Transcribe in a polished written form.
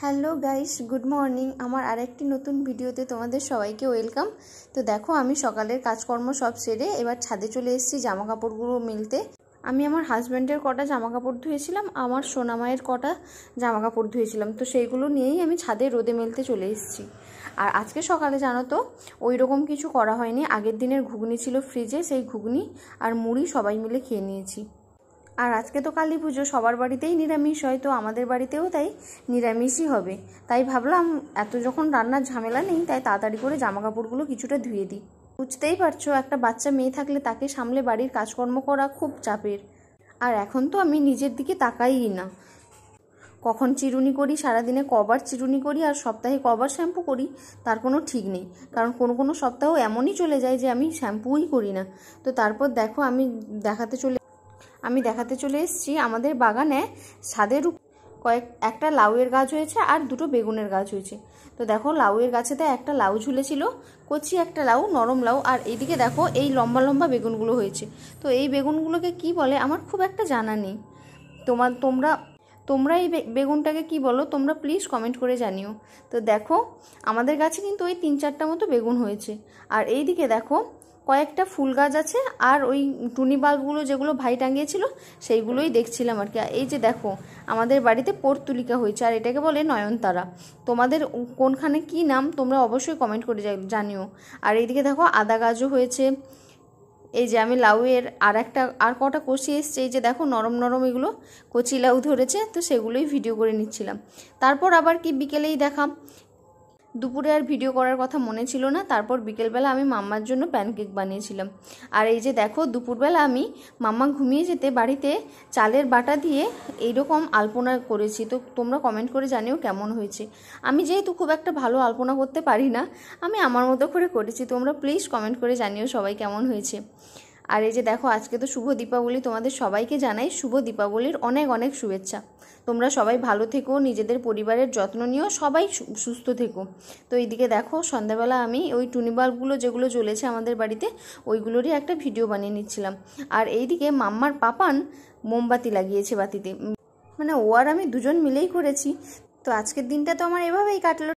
Hello guys, good morning. আমার আরেকটি নতুন ভিডিওতে তোমাদের সবাইকে ওয়েলকাম। তো দেখো, আমি সকালের কাজকর্ম সব সেরে এবার ছাদে চলে এসেছি জামা কাপড়গুলো মেলতে। আমি আমার হাজব্যান্ডের কটা জামা কাপড় ধুয়েছিলাম, আমার সোনামায়ের কটা জামা কাপড় ধুয়েছিলাম, তো সেইগুলো নিয়েই আমি ছাদে রোদে মেলতে চলে এসেছি। আর আজকে সকালে জানো তো ওই রকম কিছু করা হয়নি। আগের দিনের ঘুগনি ছিল ফ্রিজে, সেই ঘুগনি আর মুড়ি সবাই মিলে খেয়ে নিয়েছি। আর আজকে তো কালী পুজো, সবার বাড়িতেই নিরামিষ হয়, তো আমাদের বাড়িতেও তাই নিরামিষই হবে। তাই ভাবলাম এত যখন রান্নার ঝামেলা নেই, তাই তাড়াতাড়ি করে জামা কাপড়গুলো কিছুটা ধুয়ে দিই। বুঝতেই পারছো, একটা বাচ্চা মেয়ে থাকলে তাকে সামলে বাড়ির কাজকর্ম করা খুব চাপের। আর এখন তো আমি নিজের দিকে তাকাইই না, কখন চিরুনি করি, সারাদিনে কবার চিরুনি করি আর সপ্তাহে কবার শ্যাম্পু করি তার কোনো ঠিক নেই। কারণ কোনো কোনো সপ্তাহ এমনই চলে যায় যে আমি শ্যাম্পুই করি না। তো তারপর দেখো, আমি দেখাতে চলে এসেছি আমাদের বাগানে। ছাদের একটা লাউয়ের গাছ হয়েছে আর দুটো বেগুনের গাছ হয়েছে। তো দেখো, লাউয়ের গাছেতে একটা লাউ ঝুলেছিল, কচি একটা লাউ, নরম লাউ। আর এইদিকে দেখো, এই লম্বা লম্বা বেগুনগুলো হয়েছে। তো এই বেগুনগুলোকে কি বলে আমার খুব একটা জানা নেই। তোমরা এই বেগুনটাকে কি বলো তোমরা প্লিজ কমেন্ট করে জানিও। তো দেখো, আমাদের গাছে কিন্তু ওই 3-4টা মতো বেগুন হয়েছে। আর এইদিকে দেখো, কয়েকটা ফুল গাছ আছে, আর ওই টুনি বাল্বগুলো যেগুলো ভাই টাঙিয়েছিল সেইগুলোই দেখছিলাম আর কি। এই যে দেখো, আমাদের বাড়িতে পর্তুলিকা হয়েছে, আর এটাকে বলে নয়নতারা। তোমাদের কোনখানে কি নাম তোমরা অবশ্যই কমেন্ট করে জানিও। আর এইদিকে দেখো, আদা গাছও হয়েছে। এই যে আমি লাউয়ের আর কটা কষি এসছে, এই যে দেখো নরম নরম এগুলো কচি লাউ ধরেছে, তো সেগুলোই ভিডিও করে নিচ্ছিলাম। তারপর আবার কি বিকেলেই দেখা, দুপুরে আর ভিডিও করার কথা মনে ছিল না। তারপর বিকেলবেলা আমি মাম্মার জন্য প্যানকেক বানিয়েছিলাম। আর এই যে দেখো, দুপুরবেলা আমি মাম্মা ঘুমিয়ে যেতে বাড়িতে চালের বাটা দিয়ে এইরকম আলপনা করেছি। তো তোমরা কমেন্ট করে জানিও কেমন হয়েছে। আমি যেহেতু খুব একটা ভালো আলপনা করতে পারি না, আমি আমার মতো করে করেছি। তোমরা প্লিজ কমেন্ট করে জানিও সবাই কেমন হয়েছে। আর এই যে দেখো, আজকে তো শুভ দীপাবলি, তোমাদের সবাইকে জানাই শুভ দীপাবলির অনেক অনেক শুভেচ্ছা। তোমরা সবাই ভালো থেকো, নিজেদের পরিবারের যত্ন নিও, সবাই সুস্থ থেকো। তো এইদিকে দেখো, সন্ধ্যাবেলা আমি ওই টুনি বাল্বগুলো যেগুলো জ্বলেছে আমাদের বাড়িতে ওইগুলোরই একটা ভিডিও বানিয়ে নিচ্ছিলাম। আর এইদিকে মাম্মার পাপান মোমবাতি লাগিয়েছে বাতিতে, মানে ও আর আমি দুজন মিলেই করেছি। তো আজকের দিনটা তো আমার এভাবেই কাটলো।